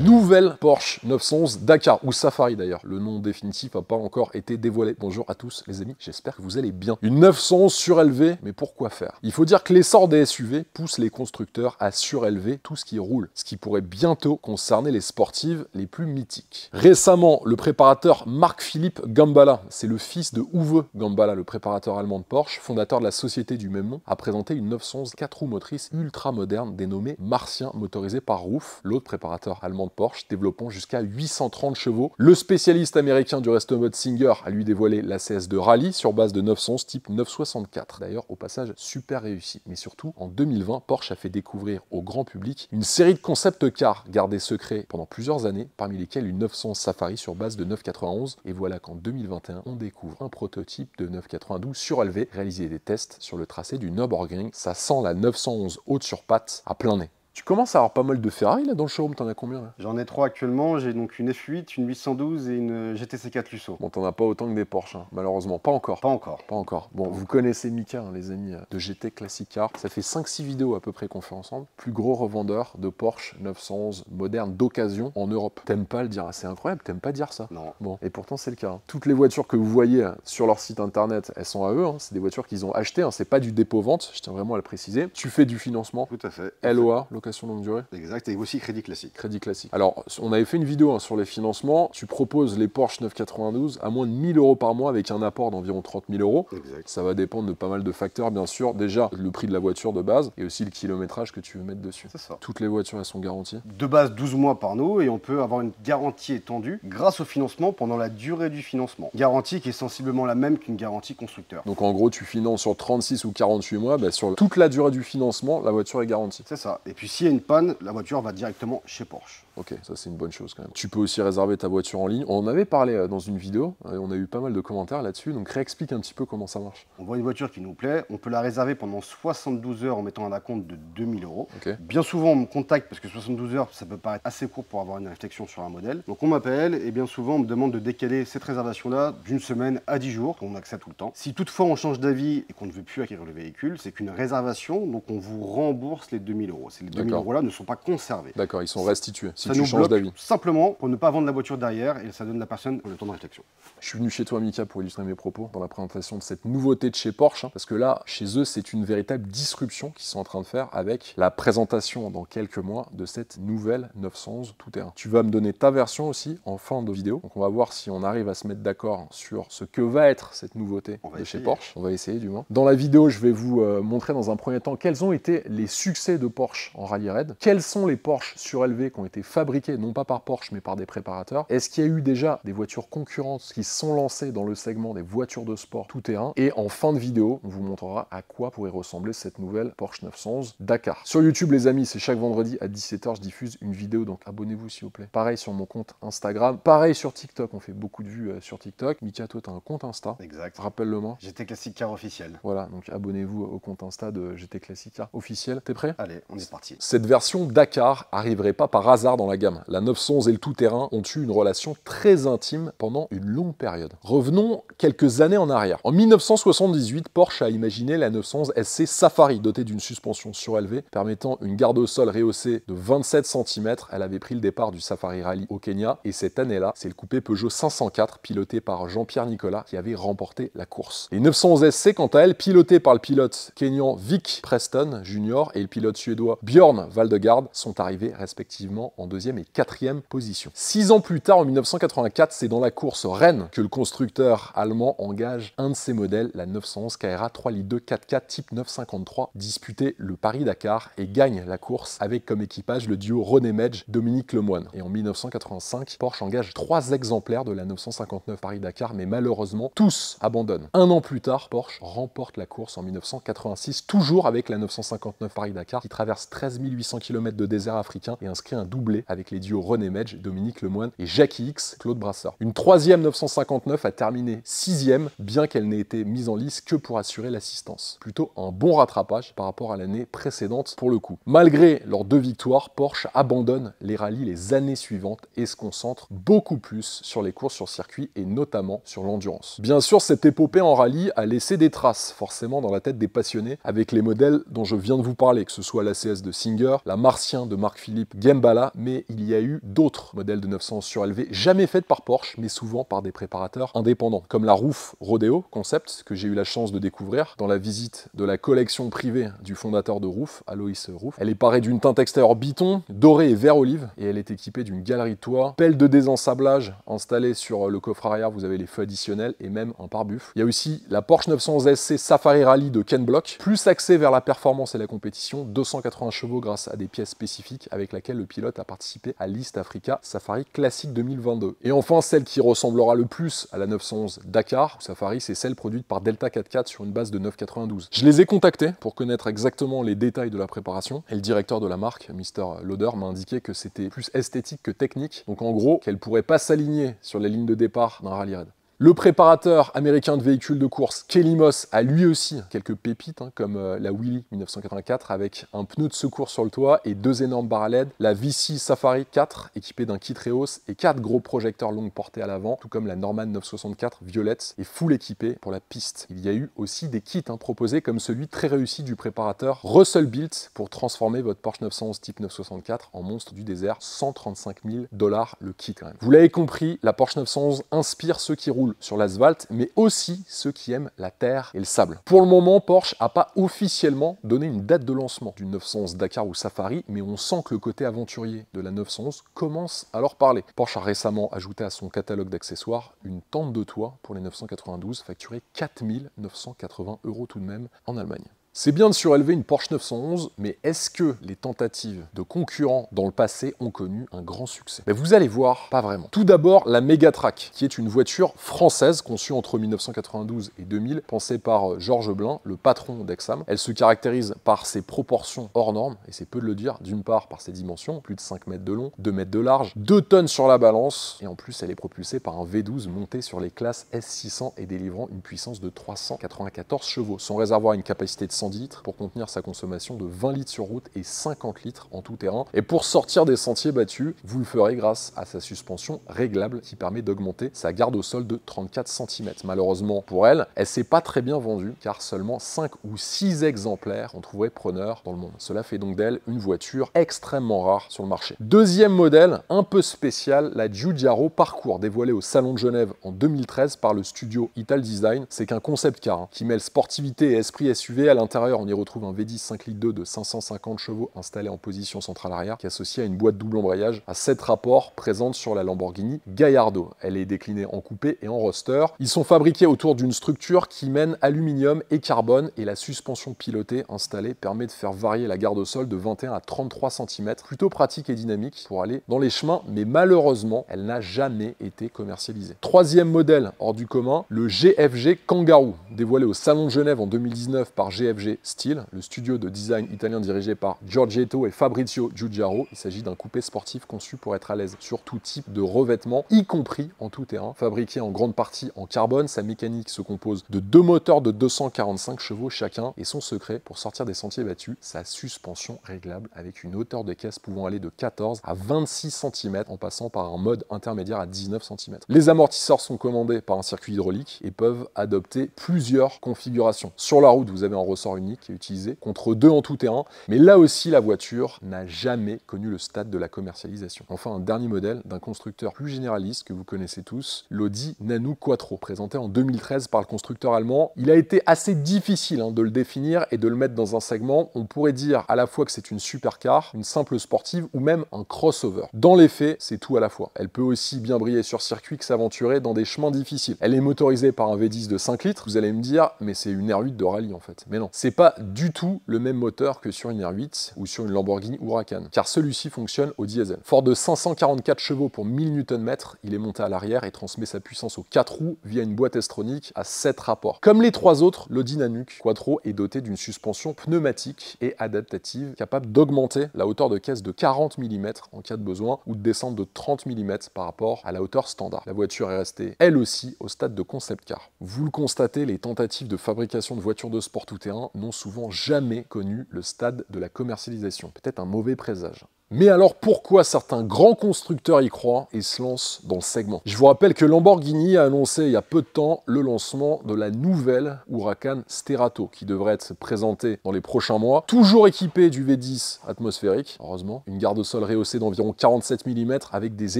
Nouvelle Porsche 911 Dakar, ou Safari d'ailleurs. Le nom définitif n'a pas encore été dévoilé. Bonjour à tous les amis, j'espère que vous allez bien. Une 911 surélevée, mais pourquoi faire? Il faut dire que l'essor des SUV pousse les constructeurs à surélever tout ce qui roule, ce qui pourrait bientôt concerner les sportives les plus mythiques. Récemment, le préparateur Marc-Philippe Gambala, c'est le fils de Uwe Gambala, le préparateur allemand de Porsche, fondateur de la société du même nom, a présenté une 911 4 roues motrices ultra moderne dénommée Martien, motorisée par Ruf, l'autre préparateur allemand de Porsche, développant jusqu'à 830 chevaux. Le spécialiste américain du resto mode Singer a lui dévoilé la CS de rallye sur base de 911 type 964. D'ailleurs, au passage, super réussi. Mais surtout, en 2020, Porsche a fait découvrir au grand public une série de concept cars gardés secrets pendant plusieurs années, parmi lesquels une 911 Safari sur base de 991. Et voilà qu'en 2021, on découvre un prototype de 992 surélevé, réalisé des tests sur le tracé du Nürburgring. Ça sent la 911 haute sur pattes à plein nez. Tu commences à avoir pas mal de Ferrari là dans le showroom, t'en as combien là? J'en ai 3 actuellement, j'ai donc une F8, une 812 et une GTC 4 Lusso. Bon, t'en as pas autant que des Porsche, hein, malheureusement. Pas encore. Pas encore. Pas encore. Bon, vous connaissez Mika, hein, les amis de GT Classic Car. Ça fait 5-6 vidéos à peu près qu'on fait ensemble. Plus gros revendeur de Porsche 911 moderne d'occasion en Europe. T'aimes pas le dire, c'est incroyable, t'aimes pas dire ça. Non. Bon, et pourtant c'est le cas. Hein. Toutes les voitures que vous voyez sur leur site internet, elles sont à eux. Hein. C'est des voitures qu'ils ont achetées, hein. C'est pas du dépôt-vente, je tiens vraiment à le préciser. Tu fais du financement. Tout à fait. LOA, location longue durée. Exact, et aussi crédit classique. Crédit classique. Alors, on avait fait une vidéo sur les financements. Tu proposes les Porsche 992 à moins de 1000 € par mois avec un apport d'environ 30 000 €. Exact. Ça va dépendre de pas mal de facteurs, bien sûr. Déjà, le prix de la voiture de base et aussi le kilométrage que tu veux mettre dessus. C'est ça. Toutes les voitures, elles sont garanties. De base, 12 mois par nous et on peut avoir une garantie étendue grâce au financement pendant la durée du financement. Garantie qui est sensiblement la même qu'une garantie constructeur. Donc, en gros, tu finances sur 36 ou 48 mois. Bah, sur toute la durée du financement, la voiture est garantie. C'est ça. Et puis, s'il y a une panne, la voiture va directement chez Porsche. Ok, ça c'est une bonne chose quand même. Tu peux aussi réserver ta voiture en ligne. On en avait parlé dans une vidéo, et on a eu pas mal de commentaires là-dessus, donc réexplique un petit peu comment ça marche. On voit une voiture qui nous plaît, on peut la réserver pendant 72 heures en mettant un acompte de 2000 €. Okay. Bien souvent on me contacte parce que 72 heures ça peut paraître assez court pour avoir une réflexion sur un modèle. Donc on m'appelle et bien souvent on me demande de décaler cette réservation-là d'une semaine à 10 jours, on accepte tout le temps. Si toutefois on change d'avis et qu'on ne veut plus acquérir le véhicule, c'est qu'une réservation, donc on vous rembourse les 2000 €. Les 2000 € là ne sont pas conservés. D'accord, ils sont restitués si ça tu changes d'avis. Simplement pour ne pas vendre la voiture derrière et ça donne à la personne le temps de réflexion. Je suis venu chez toi, Mika, pour illustrer mes propos dans la présentation de cette nouveauté de chez Porsche, hein, parce que là, chez eux, c'est une véritable disruption qu'ils sont en train de faire avec la présentation dans quelques mois de cette nouvelle 911 tout-terrain. Tu vas me donner ta version aussi en fin de vidéo, donc on va voir si on arrive à se mettre d'accord sur ce que va être cette nouveauté de chez Porsche. On va essayer du moins. Dans la vidéo, je vais vous montrer dans un premier temps quels ont été les succès de Porsche en rallye raid, quels sont les Porsche surélevés qui ont été fabriqués, non pas par Porsche, mais par des préparateurs. Est-ce qu'il y a eu déjà des voitures concurrentes qui sont lancées dans le segment des voitures de sport tout-terrain? Et en fin de vidéo, on vous montrera à quoi pourrait ressembler cette nouvelle Porsche 911 Dakar. Sur YouTube, les amis, c'est chaque vendredi à 17 h, je diffuse une vidéo, donc abonnez-vous s'il vous plaît. Pareil sur mon compte Instagram, pareil sur TikTok, on fait beaucoup de vues sur TikTok. Mika, toi, tu as un compte Insta. Exact. Rappelle-le-moi. GT Classic Car officiel. Voilà, donc abonnez-vous au compte Insta de GT Classic Car officiel. T'es prêt? Allez, on est parti. Cette version Dakar arriverait pas par hasard dans la gamme. La 911 et le tout-terrain ont eu une relation très intime pendant une longue période. Revenons quelques années en arrière. En 1978, Porsche a imaginé la 911 SC Safari, dotée d'une suspension surélevée permettant une garde au sol rehaussée de 27 cm. Elle avait pris le départ du Safari Rally au Kenya et cette année-là, c'est le coupé Peugeot 504 piloté par Jean-Pierre Nicolas qui avait remporté la course. Les 911 SC, quant à elle, pilotées par le pilote kényan Vic Preston Jr. et le pilote suédois Björn Waldegard, sont arrivés respectivement en 2e et 4e position. 6 ans plus tard, en 1984, c'est dans la course Rennes que le constructeur allemand engage un de ses modèles, la 911 KRA 3 litres 2 4x4 type 953, disputer le Paris-Dakar et gagne la course avec comme équipage le duo René Medge, Dominique Lemoine. Et en 1985, Porsche engage 3 exemplaires de la 959 Paris-Dakar, mais malheureusement, tous abandonnent. Un an plus tard, Porsche remporte la course en 1986, toujours avec la 959 Paris-Dakar, qui traverse 13 800 km de désert africain et inscrit un doublé doublé avec les duos René Medge, Dominique Lemoine et Jackie X, Claude Brasseur. Une troisième 959 a terminé 6e, bien qu'elle n'ait été mise en lice que pour assurer l'assistance. Plutôt un bon rattrapage par rapport à l'année précédente pour le coup. Malgré leurs 2 victoires, Porsche abandonne les rallyes les années suivantes et se concentre beaucoup plus sur les courses sur circuit et notamment sur l'endurance. Bien sûr, cette épopée en rallye a laissé des traces, forcément dans la tête des passionnés, avec les modèles dont je viens de vous parler, que ce soit la CS de Singer, la Martien de Marc-Philippe Gembala, mais il y a eu d'autres modèles de 911 surélevés, jamais faites par Porsche, mais souvent par des préparateurs indépendants, comme la Roof Rodeo Concept, que j'ai eu la chance de découvrir dans la visite de la collection privée du fondateur de Roof, Aloïs Roof. Elle est parée d'une teinte extérieure biton, dorée et vert olive, et elle est équipée d'une galerie de toit, pelle de désensablage installée sur le coffre arrière, vous avez les feux additionnels et même un pare-buff. Il y a aussi la Porsche 911 SC Safari Rally de Ken Block, plus axée vers la performance et la compétition, 280 chevaux grâce à des pièces spécifiques avec laquelle le pilote a participé à l'East Africa Safari Classic 2022. Et enfin, celle qui ressemblera le plus à la 911 Dakar ou Safari, c'est celle produite par Delta 4x4 sur une base de 992. Je les ai contactés pour connaître exactement les détails de la préparation et le directeur de la marque, Mr. Lauder, m'a indiqué que c'était plus esthétique que technique, donc en gros qu'elle pourrait pas s'aligner sur les lignes de départ d'un rallye raid. Le préparateur américain de véhicules de course, Kelly Moss, a lui aussi quelques pépites, comme la Willys 1984 avec un pneu de secours sur le toit et 2 énormes barres à LED, la VC Safari 4 équipée d'un kit Reos et 4 gros projecteurs longue portée à l'avant, tout comme la Norman 964 violette et full équipée pour la piste. Il y a eu aussi des kits proposés comme celui très réussi du préparateur Russell Built pour transformer votre Porsche 911 type 964 en monstre du désert, 135 000 $ le kit quand même. Vous l'avez compris, la Porsche 911 inspire ceux qui roulent sur l'asphalte, mais aussi ceux qui aiment la terre et le sable. Pour le moment, Porsche n'a pas officiellement donné une date de lancement d'une 911 Dakar ou Safari, mais on sent que le côté aventurier de la 911 commence à leur parler. Porsche a récemment ajouté à son catalogue d'accessoires une tente de toit pour les 992, facturée 4 980 € tout de même en Allemagne. C'est bien de surélever une Porsche 911, mais est-ce que les tentatives de concurrents dans le passé ont connu un grand succès? Vous allez voir, pas vraiment. Tout d'abord, la Megatrack, qui est une voiture française conçue entre 1992 et 2000, pensée par Georges Blin, le patron d'Exam. Elle se caractérise par ses proportions hors normes, et c'est peu de le dire, d'une part par ses dimensions, plus de 5 mètres de long, 2 mètres de large, 2 tonnes sur la balance, et en plus elle est propulsée par un V12 monté sur les classes S600 et délivrant une puissance de 394 chevaux. Son réservoir a une capacité de 110 litres pour contenir sa consommation de 20 litres sur route et 50 litres en tout terrain. Et pour sortir des sentiers battus, vous le ferez grâce à sa suspension réglable qui permet d'augmenter sa garde au sol de 34 cm. Malheureusement pour elle, elle s'est pas très bien vendue car seulement 5 ou 6 exemplaires ont trouvé preneur dans le monde. Cela fait donc d'elle une voiture extrêmement rare sur le marché. Deuxième modèle, un peu spécial, la Giugiaro Parcours, dévoilée au Salon de Genève en 2013 par le studio Ital Design. C'est qu'un concept car qui mêle sportivité et esprit SUV. À l'intérieur, on y retrouve un V10 5 litres 2 de 550 chevaux installé en position centrale arrière qui est associé à une boîte double embrayage à 7 rapports présente sur la Lamborghini Gallardo. Elle est déclinée en coupé et en roadster. Ils sont fabriqués autour d'une structure qui mène aluminium et carbone et la suspension pilotée installée permet de faire varier la garde au sol de 21 à 33 cm, plutôt pratique et dynamique pour aller dans les chemins, mais malheureusement, elle n'a jamais été commercialisée. Troisième modèle hors du commun, le GFG Kangaroo, dévoilé au Salon de Genève en 2019 par GFG Steel, le studio de design italien dirigé par Giorgetto et Fabrizio Giugiaro. Il s'agit d'un coupé sportif conçu pour être à l'aise sur tout type de revêtement, y compris en tout terrain. Fabriqué en grande partie en carbone, sa mécanique se compose de 2 moteurs de 245 chevaux chacun et son secret pour sortir des sentiers battus, sa suspension réglable avec une hauteur de caisse pouvant aller de 14 à 26 cm en passant par un mode intermédiaire à 19 cm. Les amortisseurs sont commandés par un circuit hydraulique et peuvent adopter plusieurs configurations. Sur la route, vous avez un ressort unique qui est utilisé contre 2 en tout terrain, mais là aussi la voiture n'a jamais connu le stade de la commercialisation. Enfin, un dernier modèle d'un constructeur plus généraliste que vous connaissez tous, l'Audi Nano Quattro, présenté en 2013 par le constructeur allemand. Il a été assez difficile de le définir et de le mettre dans un segment. On pourrait dire à la fois que c'est une supercar, une simple sportive ou même un crossover. Dans les faits, c'est tout à la fois. Elle peut aussi bien briller sur circuit que s'aventurer dans des chemins difficiles. Elle est motorisée par un V10 de 5 litres. Vous allez me dire, mais c'est une R8 de rallye en fait. Mais non, C'est pas du tout le même moteur que sur une R8 ou sur une Lamborghini Huracan, car celui-ci fonctionne au diesel. Fort de 544 chevaux pour 1000 Nm, il est monté à l'arrière et transmet sa puissance aux 4 roues via une boîte S-tronique à 7 rapports. Comme les 3 autres, le Dynamic Quattro est doté d'une suspension pneumatique et adaptative capable d'augmenter la hauteur de caisse de 40 mm en cas de besoin ou de descendre de 30 mm par rapport à la hauteur standard. La voiture est restée, elle aussi, au stade de concept car. Vous le constatez, les tentatives de fabrication de voitures de sport tout-terrain n'ont souvent jamais connu le stade de la commercialisation. Peut-être un mauvais présage. Mais alors pourquoi certains grands constructeurs y croient et se lancent dans le segment? Je vous rappelle que Lamborghini a annoncé il y a peu de temps le lancement de la nouvelle Huracan Sterato qui devrait être présentée dans les prochains mois, toujours équipée du V10 atmosphérique, heureusement, une garde au sol rehaussée d'environ 47 mm avec des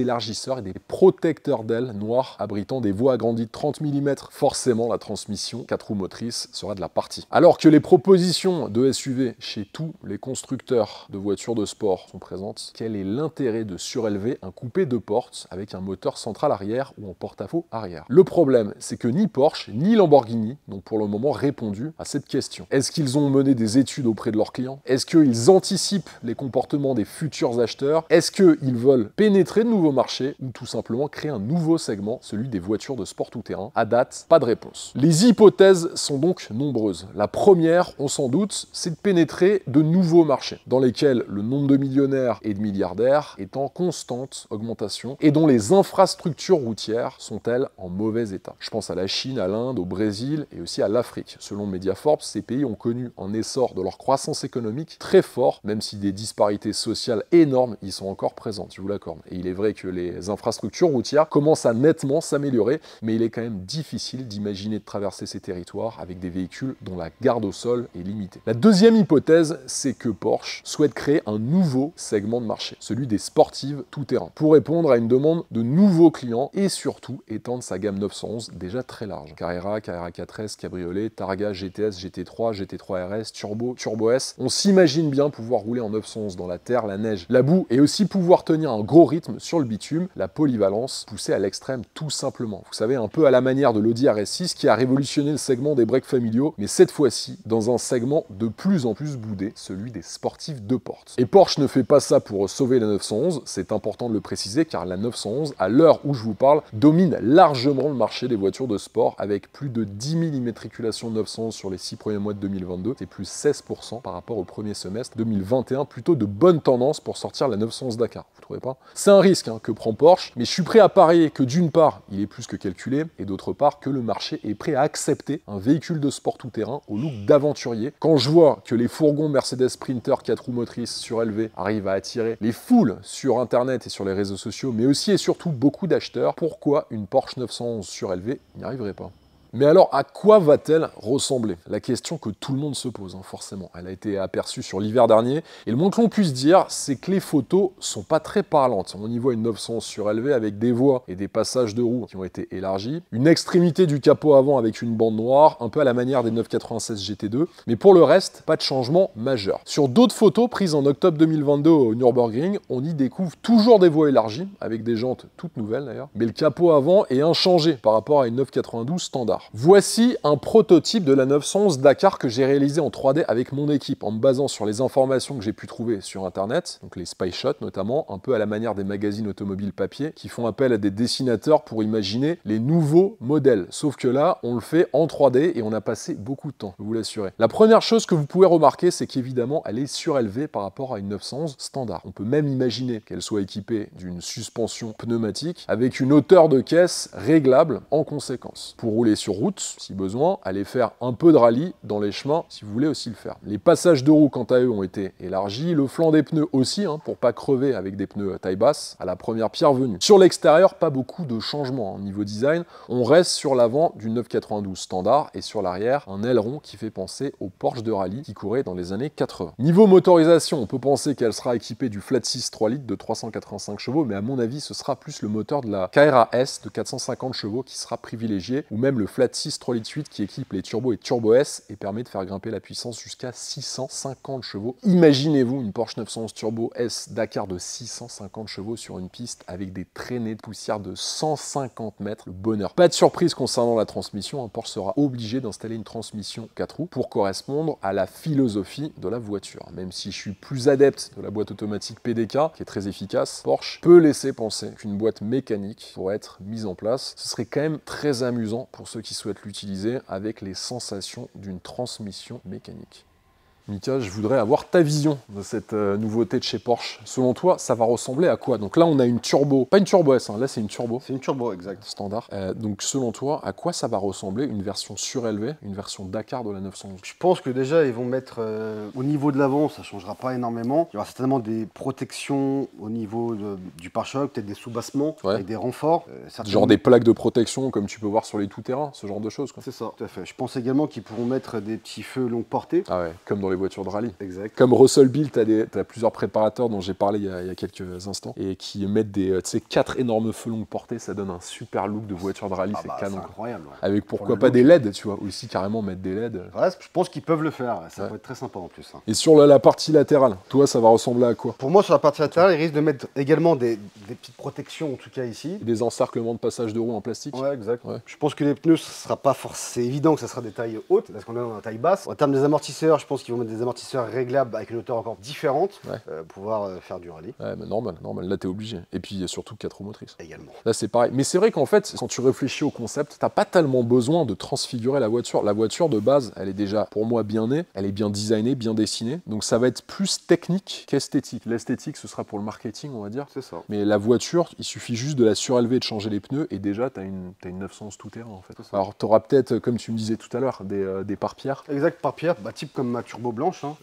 élargisseurs et des protecteurs d'ailes noirs abritant des voies agrandies de 30 mm. Forcément, la transmission 4 roues motrices sera de la partie. Alors que les propositions de SUV chez tous les constructeurs de voitures de sport sont présentes, quel est l'intérêt de surélever un coupé 2 portes avec un moteur central arrière ou en porte-à-faux arrière? Le problème, c'est que ni Porsche ni Lamborghini n'ont pour le moment répondu à cette question. Est-ce qu'ils ont mené des études auprès de leurs clients? Est-ce qu'ils anticipent les comportements des futurs acheteurs? Est-ce qu'ils veulent pénétrer de nouveaux marchés ou tout simplement créer un nouveau segment, celui des voitures de sport tout-terrain? À date, pas de réponse. Les hypothèses sont donc nombreuses. La première, on s'en doute, c'est de pénétrer de nouveaux marchés dans lesquels le nombre de millionnaires et de milliardaires est en constante augmentation et dont les infrastructures routières sont-elles en mauvais état. Je pense à la Chine, à l'Inde, au Brésil et aussi à l'Afrique. Selon Mediaforbes, ces pays ont connu un essor de leur croissance économique très fort, même si des disparités sociales énormes y sont encore présentes, je vous l'accorde. Et il est vrai que les infrastructures routières commencent à nettement s'améliorer, mais il est quand même difficile d'imaginer de traverser ces territoires avec des véhicules dont la garde au sol est limitée. La deuxième hypothèse, c'est que Porsche souhaite créer un nouveau segment de marché, celui des sportives tout-terrain, pour répondre à une demande de nouveaux clients et surtout étendre sa gamme 911 déjà très large. Carrera, Carrera 4S, Cabriolet, Targa, GTS, GT3, GT3 RS, Turbo, Turbo S. On s'imagine bien pouvoir rouler en 911 dans la terre, la neige, la boue et aussi pouvoir tenir un gros rythme sur le bitume, la polyvalence poussée à l'extrême tout simplement. Vous savez, un peu à la manière de l'Audi RS6 qui a révolutionné le segment des breaks familiaux, mais cette fois-ci dans un segment de plus en plus boudé, celui des sportifs 2 portes. Et Porsche ne fait pas ça pour sauver la 911, c'est important de le préciser car la 911, à l'heure où je vous parle, domine largement le marché des voitures de sport avec plus de 10 000 immatriculations 911 sur les 6 premiers mois de 2022, c'est plus 16% par rapport au premier semestre 2021, plutôt de bonne tendance pour sortir la 911 Dakar, vous trouvez pas? C'est un risque que prend Porsche, mais je suis prêt à parier que d'une part, il est plus que calculé, et d'autre part, que le marché est prêt à accepter un véhicule de sport tout-terrain au look d'aventurier. Quand je vois que les fourgons Mercedes Sprinter 4 roues motrices surélevés arrivent à attirer les foules sur internet et sur les réseaux sociaux, mais aussi et surtout beaucoup d'acheteurs, pourquoi une Porsche 911 surélevée n'y arriverait pas? Mais alors, à quoi va-t-elle ressembler? La question que tout le monde se pose, forcément. Elle a été aperçue sur l'hiver dernier, et le moins que l'on puisse dire, c'est que les photos sont pas très parlantes. On y voit une 911 surélevée avec des voies et des passages de roues qui ont été élargis, une extrémité du capot avant avec une bande noire, un peu à la manière des 996 GT2, mais pour le reste, pas de changement majeur. Sur d'autres photos prises en octobre 2022 au Nürburgring, on y découvre toujours des voies élargies, avec des jantes toutes nouvelles d'ailleurs, mais le capot avant est inchangé par rapport à une 992 standard. Voici un prototype de la 911 Dakar que j'ai réalisé en 3D avec mon équipe en me basant sur les informations que j'ai pu trouver sur internet, donc les spy shots notamment, un peu à la manière des magazines automobiles papier qui font appel à des dessinateurs pour imaginer les nouveaux modèles. Sauf que là, on le fait en 3D et on a passé beaucoup de temps, je vous l'assurer. La première chose que vous pouvez remarquer, c'est qu'évidemment, elle est surélevée par rapport à une 911 standard. On peut même imaginer qu'elle soit équipée d'une suspension pneumatique avec une hauteur de caisse réglable en conséquence. Pour rouler sur route, si besoin, aller faire un peu de rallye dans les chemins, si vous voulez aussi le faire. Les passages de roues, quant à eux, ont été élargis, le flanc des pneus aussi, pour pas crever avec des pneus taille basse, à la première pierre venue. Sur l'extérieur, pas beaucoup de changements. Niveau design, on reste sur l'avant du 992 standard, et sur l'arrière, un aileron qui fait penser au Porsche de rallye qui courait dans les années 80. Niveau motorisation, on peut penser qu'elle sera équipée du flat 6 3 litres de 385 chevaux, mais à mon avis, ce sera plus le moteur de la Carrera S de 450 chevaux qui sera privilégié, ou même le flat Flat 6 3 litres 8 qui équipe les turbos et Turbo S et permet de faire grimper la puissance jusqu'à 650 chevaux. Imaginez-vous une Porsche 911 Turbo S Dakar de 650 chevaux sur une piste avec des traînées de poussière de 150 mètres. Le bonheur. Pas de surprise concernant la transmission, Porsche sera obligé d'installer une transmission 4 roues pour correspondre à la philosophie de la voiture. Même si je suis plus adepte de la boîte automatique PDK, qui est très efficace, Porsche peut laisser penser qu'une boîte mécanique pourrait être mise en place. Ce serait quand même très amusant pour ceux qui souhaitent l'utiliser avec les sensations d'une transmission mécanique. Mika, je voudrais avoir ta vision de cette nouveauté de chez Porsche. Selon toi, ça va ressembler à quoi? Donc là, on a une turbo, pas une turbo S, hein, là c'est une turbo. C'est une turbo, exact. Standard. Donc selon toi, à quoi ça va ressembler une version surélevée, une version Dakar de la 911? Je pense que déjà, ils vont mettre au niveau de l'avant, ça ne changera pas énormément. Il y aura certainement des protections au niveau du pare-choc, peut-être des sous-bassements, avec des renforts. Genre des plaques de protection comme tu peux voir sur les tout-terrains, ce genre de choses. C'est ça, tout à fait. Je pense également qu'ils pourront mettre des petits feux longue portée. Ah ouais, comme dans les voitures de rallye. Exact. Comme Russell Bill, tu as plusieurs préparateurs dont j'ai parlé il y a quelques instants et qui mettent des 4 énormes feux longue portée, ça donne un super look de voiture de rallye, c'est canon. C'est incroyable. Ouais. Avec pourquoi pas des LED, tu vois, aussi carrément mettre des LED. Ouais, je pense qu'ils peuvent le faire, ça peut être très sympa en plus. Hein. Et sur la partie latérale, toi, ça va ressembler à quoi? Pour moi, sur la partie latérale, ils risquent de mettre également des petites protections, en tout cas ici. Des encerclements de passage de roues en plastique. Ouais, exact. Ouais. Je pense que les pneus, ce sera pas forcément. C'est évident que ça sera des tailles hautes, parce qu'on est dans la taille basse. En termes des amortisseurs, je pense qu'ils vont mettre des amortisseurs réglables avec une hauteur encore différente pour pouvoir faire du rallye. Ouais, mais normal. Là, t'es obligé. Et puis, il y a surtout 4 roues motrices. Également. Là, c'est pareil. Mais c'est vrai qu'en fait, quand tu réfléchis au concept, t'as pas tellement besoin de transfigurer la voiture. La voiture, de base, elle est déjà, pour moi, bien née. Elle est bien designée, bien dessinée. Donc, ça va être plus technique qu'esthétique. L'esthétique, ce sera pour le marketing, on va dire. C'est ça. Mais la voiture, il suffit juste de la surélever, de changer les pneus, et déjà, t'as une 911 tout-terrain, en fait. Alors, t'auras peut-être, comme tu me disais tout à l'heure, des pare-pierres. Exact, pare-pierres, type comme ma turbo blanche. Hein.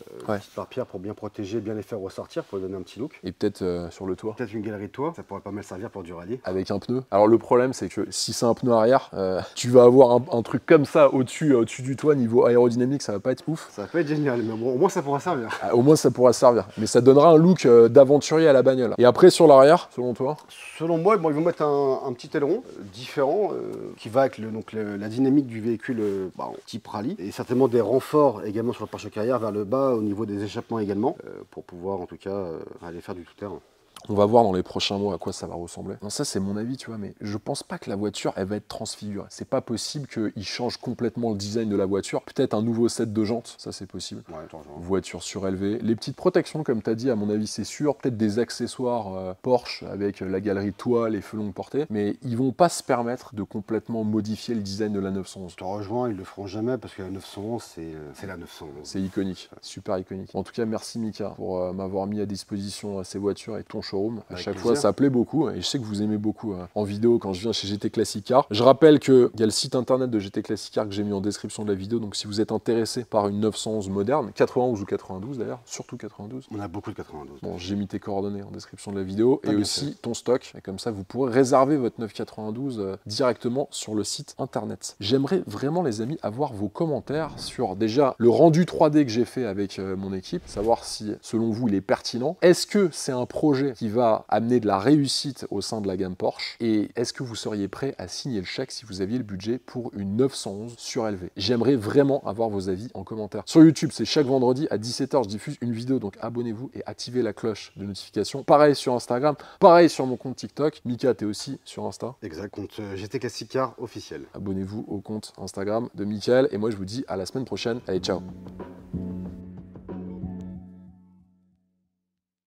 Pare-pierres pour bien protéger, bien les faire ressortir, pour donner un petit look. Et peut-être sur le toit. Peut-être une galerie de toit, ça pourrait pas mal servir pour du rallye. Avec un pneu. Alors le problème, c'est que si c'est un pneu arrière, tu vas avoir un truc comme ça au-dessus du toit, niveau aérodynamique, ça va pas être ouf. Ça va pas être génial, mais bon, au moins ça pourra servir. Au moins ça pourra servir. Mais ça donnera un look d'aventurier à la bagnole. Et après sur l'arrière, selon toi? Selon moi, ils vont mettre un petit aileron différent qui va avec la dynamique du véhicule type rallye. Et certainement des renforts également sur le pare-choc arrière vers le bas au niveau des échappements également pour pouvoir en tout cas aller faire du tout-terrain. On va voir dans les prochains mois à quoi ça va ressembler. Non, ça c'est mon avis, tu vois, mais je pense pas que la voiture, elle va être transfigurée. C'est pas possible qu'ils changent complètement le design de la voiture. Peut-être un nouveau set de jantes, ça c'est possible. Ouais, voiture surélevée. Les petites protections, comme tu as dit, à mon avis, c'est sûr. Peut-être des accessoires Porsche avec la galerie de toit, les feux longue portée. Mais ils vont pas se permettre de complètement modifier le design de la 911. Je te rejoins, ils le feront jamais parce que la 911, c'est la 911. C'est iconique, super iconique. En tout cas, merci Mika pour m'avoir mis à disposition ces voitures et ton showroom. À chaque fois, ça plaît beaucoup et je sais que vous aimez beaucoup en vidéo quand je viens chez GT Classic Car. Je rappelle qu'il y a le site internet de GT Classic Car que j'ai mis en description de la vidéo. Donc, si vous êtes intéressé par une 911 moderne, 91 ou 92 d'ailleurs, surtout 92. On a beaucoup de 92. Bon, j'ai mis tes coordonnées en description de la vidéo et aussi ton stock. Et comme ça, vous pourrez réserver votre 992 directement sur le site internet. J'aimerais vraiment, les amis, avoir vos commentaires sur déjà le rendu 3D que j'ai fait avec mon équipe, savoir si, selon vous, il est pertinent. Est-ce que c'est un projet qui va amener de la réussite au sein de la gamme Porsche? Et est-ce que vous seriez prêt à signer le chèque si vous aviez le budget pour une 911 surélevée? J'aimerais vraiment avoir vos avis en commentaire. Sur YouTube, c'est chaque vendredi à 17 h, je diffuse une vidéo, donc abonnez-vous et activez la cloche de notification. Pareil sur Instagram, pareil sur mon compte TikTok. Mika, t'es aussi sur Insta? Exact, compte GT Classic Car officiel. Abonnez-vous au compte Instagram de Mickaël et moi je vous dis à la semaine prochaine. Allez, ciao!